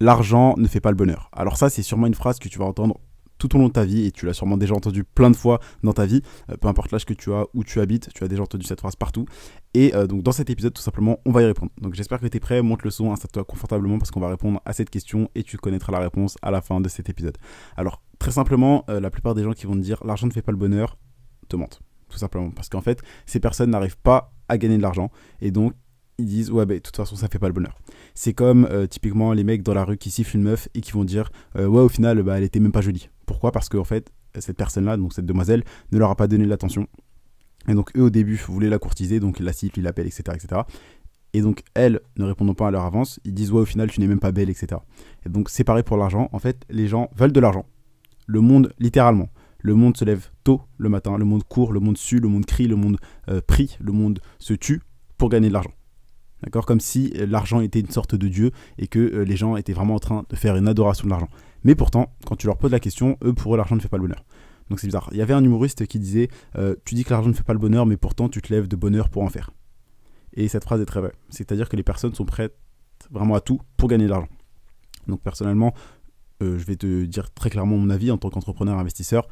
l'argent ne fait pas le bonheur. Alors ça, c'est sûrement une phrase que tu vas entendre tout au long de ta vie et tu l'as sûrement déjà entendu plein de fois dans ta vie, peu importe l'âge que tu as, où tu habites, tu as déjà entendu cette phrase partout. Et donc dans cet épisode, tout simplement, on va y répondre. Donc j'espère que tu es prêt, monte le son, installe-toi confortablement parce qu'on va répondre à cette question et tu connaîtras la réponse à la fin de cet épisode. Alors très simplement, la plupart des gens qui vont te dire l'argent ne fait pas le bonheur te mentent, tout simplement. Parce qu'en fait, ces personnes n'arrivent pas à gagner de l'argent et donc ils disent ouais, bah, de toute façon ça fait pas le bonheur. C'est comme typiquement les mecs dans la rue qui sifflent une meuf et qui vont dire ouais, au final bah, elle était même pas jolie. Pourquoi? Parce qu'en fait cette personne là, donc cette demoiselle, ne leur a pas donné de l'attention et donc eux au début voulaient la courtiser, donc ils la sifflent, ils l'appellent, etc. Et donc elles ne répondant pas à leur avance, ils disent ouais, au final tu n'es même pas belle, etc. Et donc c'est pareil pour l'argent. En fait les gens veulent de l'argent, le monde littéralement. Le monde se lève tôt le matin, le monde court, le monde sue, le monde crie, le monde prie, le monde se tue pour gagner de l'argent. D'accord? Comme si l'argent était une sorte de dieu et que les gens étaient vraiment en train de faire une adoration de l'argent. Mais pourtant, quand tu leur poses la question, eux, pour eux, l'argent ne fait pas le bonheur. Donc c'est bizarre. Il y avait un humoriste qui disait tu dis que l'argent ne fait pas le bonheur, mais pourtant tu te lèves de bonne heure pour en faire. Et cette phrase est très vraie. C'est-à-dire que les personnes sont prêtes vraiment à tout pour gagner de l'argent. Donc personnellement, je vais te dire très clairement mon avis en tant qu'entrepreneur investisseur.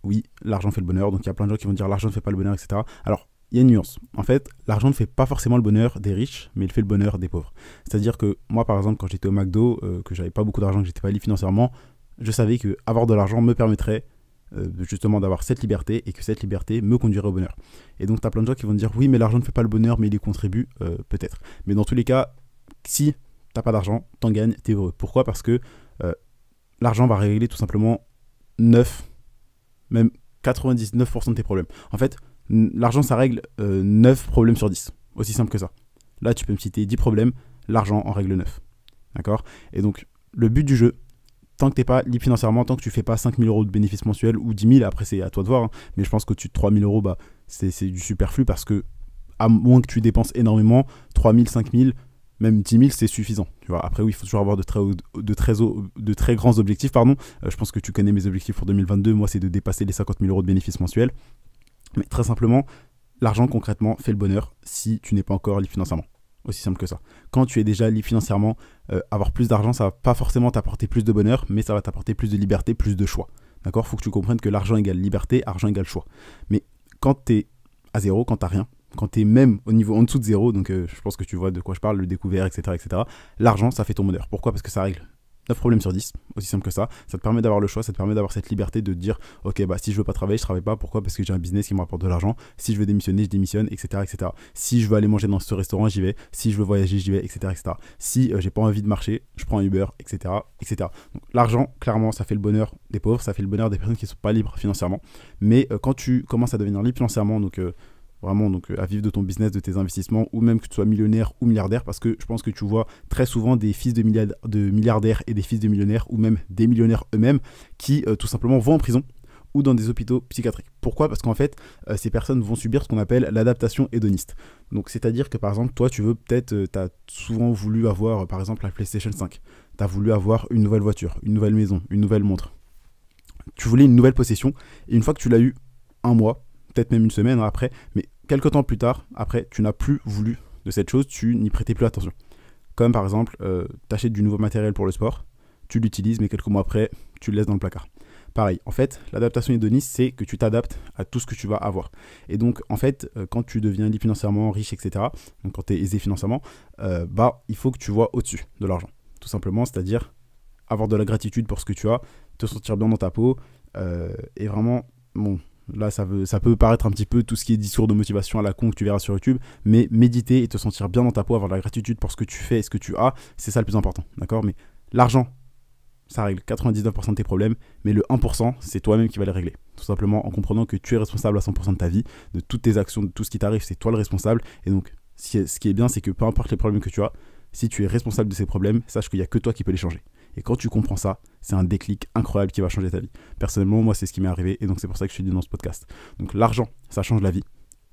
Oui, l'argent fait le bonheur. Donc il y a plein de gens qui vont dire l'argent ne fait pas le bonheur, etc. Alors, il y a une nuance. En fait, l'argent ne fait pas forcément le bonheur des riches, mais il fait le bonheur des pauvres. C'est-à-dire que moi, par exemple, quand j'étais au McDo, que j'avais pas beaucoup d'argent, que j'étais pas libre financièrement, je savais que avoir de l'argent me permettrait justement d'avoir cette liberté et que cette liberté me conduirait au bonheur. Et donc, tu as plein de gens qui vont dire oui, mais l'argent ne fait pas le bonheur, mais il y contribue, peut-être. Mais dans tous les cas, si t'as pas d'argent, t'en gagnes, t'es heureux. Pourquoi? Parce que l'argent va régler tout simplement 9, même 99% de tes problèmes. En fait, l'argent, ça règle 9 problèmes sur 10. Aussi simple que ça. Là, tu peux me citer 10 problèmes, l'argent en règle 9. D'accord? Et donc, le but du jeu, tant que tu n'es pas libre financièrement, tant que tu fais pas 5 000 euros de bénéfices mensuels ou 10 000, après c'est à toi de voir, hein, mais je pense qu'au-dessus de 3 000 euros, bah, c'est du superflu parce que, à moins que tu dépenses énormément, 3 000, 5 000, même 10 000, c'est suffisant. Tu vois. Après, oui, il faut toujours avoir de très grands objectifs. Pardon. Je pense que tu connais mes objectifs pour 2022. Moi, c'est de dépasser les 50 000 euros de bénéfices mensuels. Mais très simplement, l'argent concrètement fait le bonheur si tu n'es pas encore libre financièrement. Aussi simple que ça. Quand tu es déjà libre financièrement, avoir plus d'argent, ça va pas forcément t'apporter plus de bonheur, mais ça va t'apporter plus de liberté, plus de choix. D'accord? Faut que tu comprennes que l'argent égale liberté, argent égale choix. Mais quand tu es à zéro, quand tu n'as rien, quand tu es même au niveau en dessous de zéro, donc je pense que tu vois de quoi je parle, le découvert, etc., l'argent, ça fait ton bonheur. Pourquoi? Parce que ça règle 9 problèmes sur 10, aussi simple que ça. Ça te permet d'avoir le choix, ça te permet d'avoir cette liberté de te dire ok, bah si je veux pas travailler, je travaille pas. Pourquoi? Parce que j'ai un business qui me rapporte de l'argent. Si je veux démissionner, je démissionne, etc. Si je veux aller manger dans ce restaurant, j'y vais. Si je veux voyager, j'y vais, etc. Si j'ai pas envie de marcher, je prends un Uber, etc. Donc l'argent, clairement, ça fait le bonheur des pauvres, ça fait le bonheur des personnes qui sont pas libres financièrement. Mais quand tu commences à devenir libre financièrement, donc vraiment donc, à vivre de ton business, de tes investissements, ou même que tu sois millionnaire ou milliardaire, parce que je pense que tu vois très souvent des fils de milliardaires et des fils de millionnaires, ou même des millionnaires eux-mêmes, qui tout simplement vont en prison ou dans des hôpitaux psychiatriques. Pourquoi? Parce qu'en fait, ces personnes vont subir ce qu'on appelle l'adaptation hédoniste. Donc c'est-à-dire que par exemple, toi tu veux peut-être, tu as souvent voulu avoir par exemple la PlayStation 5, tu as voulu avoir une nouvelle voiture, une nouvelle maison, une nouvelle montre. Tu voulais une nouvelle possession, et une fois que tu l'as eu un mois, peut-être même une semaine après, mais quelques temps plus tard, après, tu n'as plus voulu de cette chose, tu n'y prêtais plus attention. Comme par exemple, tu achètes du nouveau matériel pour le sport, tu l'utilises, mais quelques mois après, tu le laisses dans le placard. Pareil, en fait, l'adaptation hédoniste, c'est que tu t'adaptes à tout ce que tu vas avoir. Et donc, en fait, quand tu deviens libre financièrement, riche, etc., donc quand tu es aisé financièrement, il faut que tu vois au-dessus de l'argent. Tout simplement, c'est-à-dire avoir de la gratitude pour ce que tu as, te sentir bien dans ta peau, et vraiment, bon... Là, ça peut paraître un petit peu tout ce qui est discours de motivation à la con que tu verras sur YouTube, mais méditer et te sentir bien dans ta peau, avoir de la gratitude pour ce que tu fais et ce que tu as, c'est ça le plus important, d'accord? Mais l'argent, ça règle 99% de tes problèmes, mais le 1%, c'est toi-même qui vas les régler. Tout simplement en comprenant que tu es responsable à 100% de ta vie, de toutes tes actions, de tout ce qui t'arrive, c'est toi le responsable. Et donc, ce qui est bien, c'est que peu importe les problèmes que tu as, si tu es responsable de ces problèmes, sache qu'il n'y a que toi qui peux les changer. Et quand tu comprends ça, c'est un déclic incroyable qui va changer ta vie. Personnellement, moi, c'est ce qui m'est arrivé et donc c'est pour ça que je suis dit dans ce podcast. Donc l'argent, ça change la vie.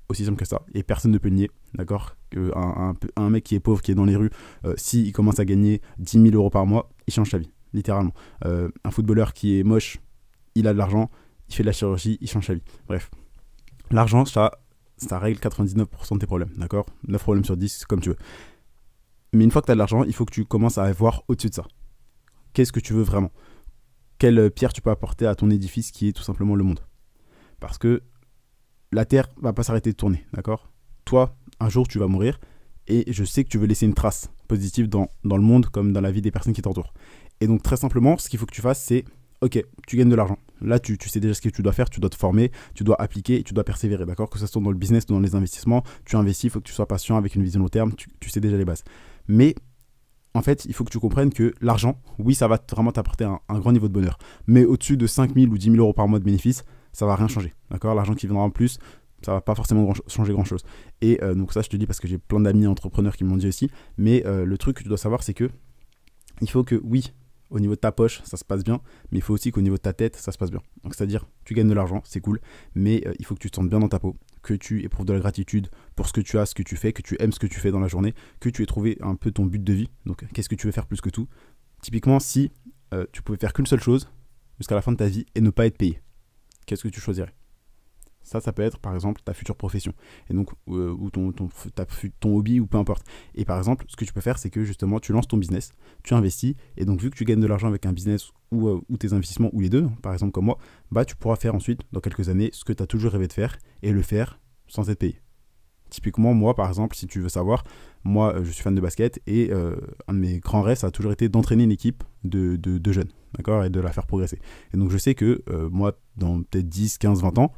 Aussi simple que ça. Et personne ne peut le nier, d'accord? Un mec qui est pauvre, qui est dans les rues, s'il commence à gagner 10 000 euros par mois, il change sa vie, littéralement. Un footballeur qui est moche, il a de l'argent, il fait de la chirurgie, il change sa vie. Bref, l'argent, ça règle 99% de tes problèmes, d'accord? 9 problèmes sur 10, comme tu veux. Mais une fois que tu as de l'argent, il faut que tu commences à voir au-dessus de ça. qu'est-ce que tu veux vraiment? Quelle pierre tu peux apporter à ton édifice qui est tout simplement le monde? Parce que la Terre va pas s'arrêter de tourner, d'accord? Toi, un jour, tu vas mourir et je sais que tu veux laisser une trace positive dans le monde comme dans la vie des personnes qui t'entourent. Et donc, très simplement, ce qu'il faut que tu fasses, c'est ok, tu gagnes de l'argent. Là, tu sais déjà ce que tu dois faire, tu dois te former, tu dois appliquer et tu dois persévérer, d'accord? Que ce soit dans le business ou dans les investissements, tu investis, il faut que tu sois patient avec une vision long terme, tu sais déjà les bases. Mais en fait, il faut que tu comprennes que l'argent, oui, ça va vraiment t'apporter un grand niveau de bonheur. Mais au-dessus de 5 000 ou 10 000 euros par mois de bénéfices, ça va rien changer, d'accord? L'argent qui viendra en plus, ça va pas forcément changer grand-chose. Et donc ça, je te dis parce que j'ai plein d'amis entrepreneurs qui m'ont dit aussi. Mais le truc que tu dois savoir, c'est que il faut que, oui, au niveau de ta poche, ça se passe bien, mais il faut aussi qu'au niveau de ta tête, ça se passe bien. Donc c'est-à-dire, tu gagnes de l'argent, c'est cool, mais il faut que tu te sentes bien dans ta peau, que tu éprouves de la gratitude pour ce que tu as, ce que tu fais, que tu aimes ce que tu fais dans la journée, que tu aies trouvé un peu ton but de vie. Donc qu'est-ce que tu veux faire plus que tout? Typiquement, si tu pouvais faire qu'une seule chose jusqu'à la fin de ta vie et ne pas être payé, qu'est-ce que tu choisirais? Ça peut être par exemple ta future profession et donc ou ton hobby ou peu importe. Et par exemple, ce que tu peux faire, c'est que justement tu lances ton business, tu investis et donc vu que tu gagnes de l'argent avec un business ou tes investissements ou les deux, par exemple comme moi, bah tu pourras faire ensuite dans quelques années ce que tu as toujours rêvé de faire et le faire sans être payé. Typiquement, moi par exemple, si tu veux savoir, moi je suis fan de basket et un de mes grands rêves, ça a toujours été d'entraîner une équipe de jeunes, d'accord, et de la faire progresser. Et donc je sais que moi, dans peut-être 10, 15, 20 ans,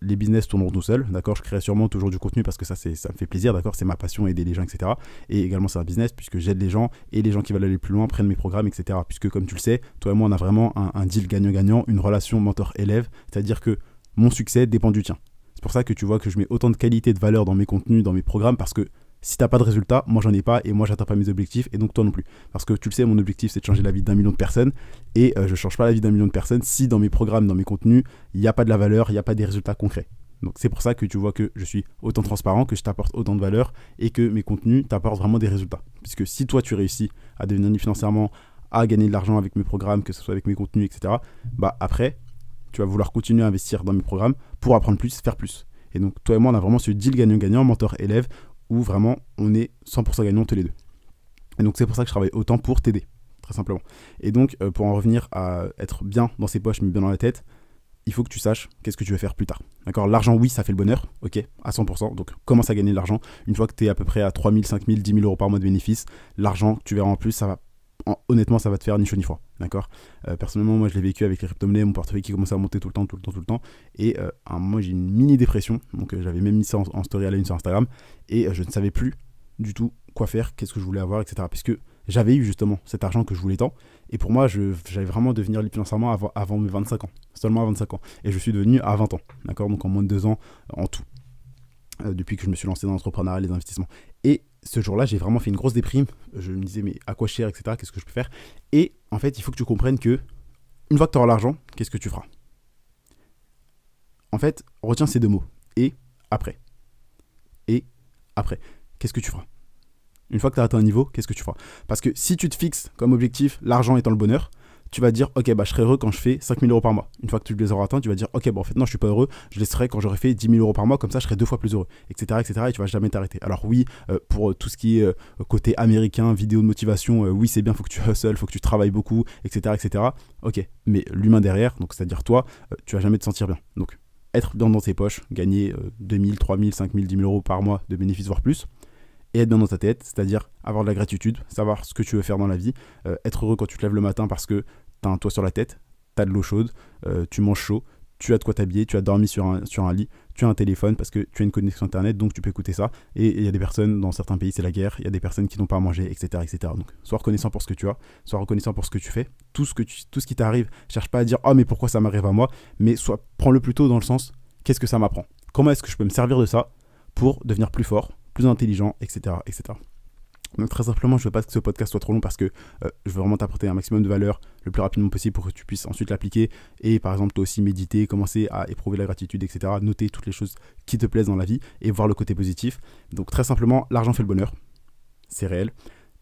les business tourneront tout seuls, d'accord. Je créerai sûrement toujours du contenu parce que ça me fait plaisir, d'accord. C'est ma passion, aider les gens, etc. Et également c'est un business puisque j'aide les gens et les gens qui veulent aller plus loin prennent mes programmes, etc. Puisque comme tu le sais, toi et moi on a vraiment un deal gagnant-gagnant, une relation mentor-élève, c'est-à-dire que mon succès dépend du tien. C'est pour ça que tu vois que je mets autant de qualité et de valeur dans mes contenus, dans mes programmes, parce que si t'as pas de résultat, moi j'en ai pas et moi j'atteins pas mes objectifs et donc toi non plus. Parce que tu le sais, mon objectif c'est de changer la vie d'1 million de personnes et je change pas la vie d'1 million de personnes si dans mes programmes, dans mes contenus, il n'y a pas de la valeur, il n'y a pas des résultats concrets. Donc c'est pour ça que tu vois que je suis autant transparent, que je t'apporte autant de valeur et que mes contenus t'apportent vraiment des résultats. Puisque si toi tu réussis à devenir libre financièrement, à gagner de l'argent avec mes programmes, que ce soit avec mes contenus, etc., bah après, tu vas vouloir continuer à investir dans mes programmes pour apprendre plus, faire plus. Et donc toi et moi on a vraiment ce deal gagnant-gagnant, mentor-élève, où vraiment on est 100% gagnant tous les deux. Et donc c'est pour ça que je travaille autant pour t'aider, très simplement. Et donc pour en revenir à être bien dans ses poches mais bien dans la tête, il faut que tu saches qu'est-ce que tu veux faire plus tard. D'accord? L'argent, oui, ça fait le bonheur, ok, à 100%. Donc commence à gagner de l'argent. Une fois que tu es à peu près à 3 000, 5 000, 10 000 euros par mois de bénéfices, l'argent que tu verras en plus, ça va, honnêtement, ça va te faire ni chaud ni froid. D'accord? Personnellement, moi je l'ai vécu avec les crypto-monnaies, mon portefeuille qui commençait à monter tout le temps. Et à un moment, j'ai une mini dépression. Donc j'avais même mis ça en story à la une sur Instagram. Et je ne savais plus du tout quoi faire, qu'est-ce que je voulais avoir, etc. Puisque j'avais eu justement cet argent que je voulais tant. Et pour moi, j'allais vraiment devenir libre financièrement avant mes 25 ans. Seulement à 25 ans. Et je suis devenu à 20 ans. D'accord? Donc en moins de 2 ans en tout. Depuis que je me suis lancé dans l'entrepreneuriat et les investissements. Et ce jour-là, j'ai vraiment fait une grosse déprime. Je me disais, mais à quoi cher, etc. Qu'est-ce que je peux faire? Et en fait, il faut que tu comprennes que une fois que tu auras l'argent, qu'est-ce que tu feras? En fait, retiens ces deux mots. Et après. Et après. Qu'est-ce que tu feras? Une fois que tu as atteint un niveau, qu'est-ce que tu feras? Parce que si tu te fixes comme objectif l'argent étant le bonheur, tu vas dire ok, bah je serai heureux quand je fais 5 000 euros par mois. Une fois que tu les auras atteints, tu vas dire ok, bah en fait non, je suis pas heureux, je les serai quand j'aurai fait 10 000 euros par mois, comme ça je serai 2 fois plus heureux, etc. Et tu vas jamais t'arrêter. Alors oui, pour tout ce qui est côté américain, vidéo de motivation, oui c'est bien, faut que tu hustles, faut que tu travailles beaucoup, etc. Ok, mais l'humain derrière, donc c'est-à-dire toi, tu vas jamais te sentir bien. Donc être bien dans tes poches, gagner 2 000, 3 000, 5 000, 10 000 euros par mois de bénéfices, voire plus, et être bien dans ta tête, c'est-à-dire avoir de la gratitude, savoir ce que tu veux faire dans la vie, être heureux quand tu te lèves le matin parce que tu as un toit sur la tête, tu as de l'eau chaude, tu manges chaud, tu as de quoi t'habiller, tu as dormi sur un lit, tu as un téléphone parce que tu as une connexion internet, donc tu peux écouter ça. Et il y a des personnes, dans certains pays c'est la guerre, il y a des personnes qui n'ont pas à manger, etc. Donc sois reconnaissant pour ce que tu as, sois reconnaissant pour ce que tu fais, tout ce qui t'arrive, cherche pas à dire « Oh mais pourquoi ça m'arrive à moi ?» mais prends-le plutôt dans le sens « Qu'est-ce que ça m'apprend ? Comment est-ce que je peux me servir de ça pour devenir plus fort, plus intelligent, etc. Donc très simplement, je ne veux pas que ce podcast soit trop long parce que je veux vraiment t'apporter un maximum de valeur le plus rapidement possible pour que tu puisses ensuite l'appliquer et par exemple toi aussi méditer, commencer à éprouver la gratitude, etc. Noter toutes les choses qui te plaisent dans la vie et voir le côté positif. Donc très simplement, l'argent fait le bonheur, c'est réel.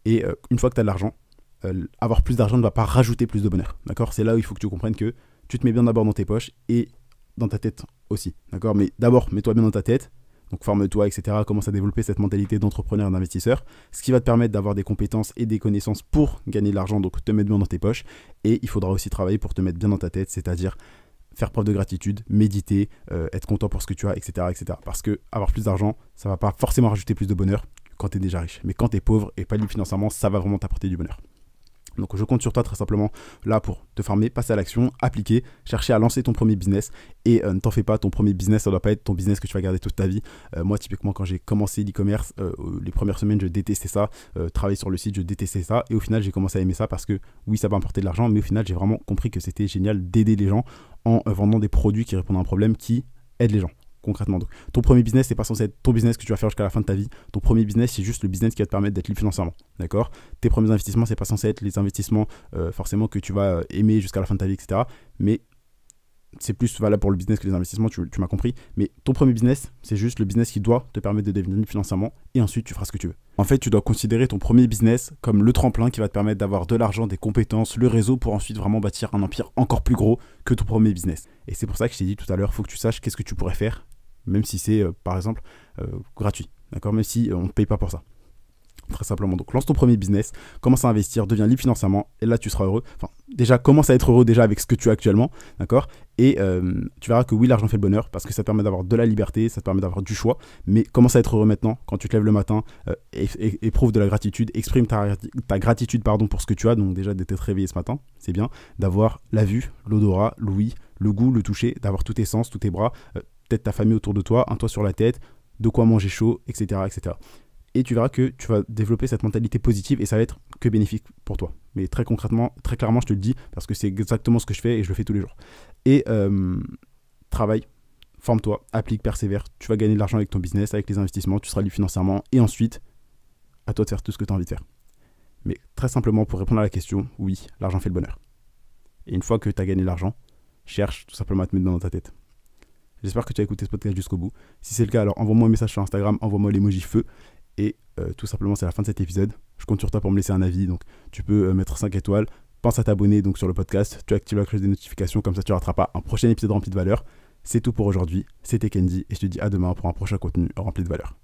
Et une fois que tu as de l'argent, avoir plus d'argent ne va pas rajouter plus de bonheur. D'accord? C'est là où il faut que tu comprennes que tu te mets bien d'abord dans tes poches et dans ta tête aussi. D'accord? Mais d'abord, mets-toi bien dans ta tête. Donc forme-toi, etc. Commence à développer cette mentalité d'entrepreneur et d'investisseur, ce qui va te permettre d'avoir des compétences et des connaissances pour gagner de l'argent, donc te mettre bien dans tes poches. Et il faudra aussi travailler pour te mettre bien dans ta tête, c'est-à-dire faire preuve de gratitude, méditer, être content pour ce que tu as, etc., etc. Parce que avoir plus d'argent, ça va pas forcément rajouter plus de bonheur quand tu es déjà riche. Mais quand tu es pauvre et pas libre financièrement, ça va vraiment t'apporter du bonheur. Donc je compte sur toi très simplement là pour te former, passer à l'action, appliquer, chercher à lancer ton premier business et ne t'en fais pas, ton premier business ça doit pas être ton business que tu vas garder toute ta vie. Moi typiquement quand j'ai commencé l'e-commerce, les premières semaines je détestais ça, travailler sur le site je détestais ça et au final j'ai commencé à aimer ça parce que oui ça va m'apporter de l'argent mais au final j'ai vraiment compris que c'était génial d'aider les gens en vendant des produits qui répondent à un problème qui aident les gens. Concrètement, donc, ton premier business, c'est pas censé être ton business que tu vas faire jusqu'à la fin de ta vie. Ton premier business, c'est juste le business qui va te permettre d'être libre financièrement. D'accord ? Tes premiers investissements, c'est pas censé être les investissements forcément que tu vas aimer jusqu'à la fin de ta vie, etc. Mais c'est plus valable pour le business que les investissements, tu m'as compris. Mais ton premier business, c'est juste le business qui doit te permettre de devenir libre financièrement et ensuite tu feras ce que tu veux. En fait, tu dois considérer ton premier business comme le tremplin qui va te permettre d'avoir de l'argent, des compétences, le réseau pour ensuite vraiment bâtir un empire encore plus gros que ton premier business. Et c'est pour ça que je t'ai dit tout à l'heure, il faut que tu saches qu'est-ce que tu pourrais faire. Même si c'est, par exemple, gratuit, d'accord ? Même si on ne te paye pas pour ça. Très simplement. Donc, lance ton premier business, commence à investir, deviens libre financièrement, et là, tu seras heureux. Enfin, déjà, commence à être heureux déjà avec ce que tu as actuellement, d'accord ? Et tu verras que oui, l'argent fait le bonheur, parce que ça te permet d'avoir de la liberté, ça te permet d'avoir du choix, mais commence à être heureux maintenant, quand tu te lèves le matin, éprouve de la gratitude, exprime ta gratitude pour ce que tu as, donc déjà d'être réveillé ce matin, c'est bien, d'avoir la vue, l'odorat, l'ouïe, le goût, le toucher, d'avoir tous tes sens, tous tes bras, peut-être ta famille autour de toi, un toit sur la tête, de quoi manger chaud, etc., etc. Et tu verras que tu vas développer cette mentalité positive et ça va être que bénéfique pour toi. Mais très concrètement, très clairement, je te le dis parce que c'est exactement ce que je fais et je le fais tous les jours. Et travaille, forme-toi, applique, persévère. Tu vas gagner de l'argent avec ton business, avec les investissements, tu seras libre financièrement et ensuite, à toi de faire tout ce que tu as envie de faire. Mais très simplement, pour répondre à la question, oui, l'argent fait le bonheur. Et une fois que tu as gagné de l'argent, cherche tout simplement à te mettre dans ta tête. J'espère que tu as écouté ce podcast jusqu'au bout. Si c'est le cas, alors envoie-moi un message sur Instagram, envoie-moi l'emoji feu. Et tout simplement, c'est la fin de cet épisode. Je compte sur toi pour me laisser un avis. Donc, tu peux mettre 5 étoiles. Pense à t'abonner donc, sur le podcast. Tu actives la cloche des notifications. Comme ça, tu ne rateras pas un prochain épisode rempli de valeur. C'est tout pour aujourd'hui. C'était Kendy. Et je te dis à demain pour un prochain contenu rempli de valeur.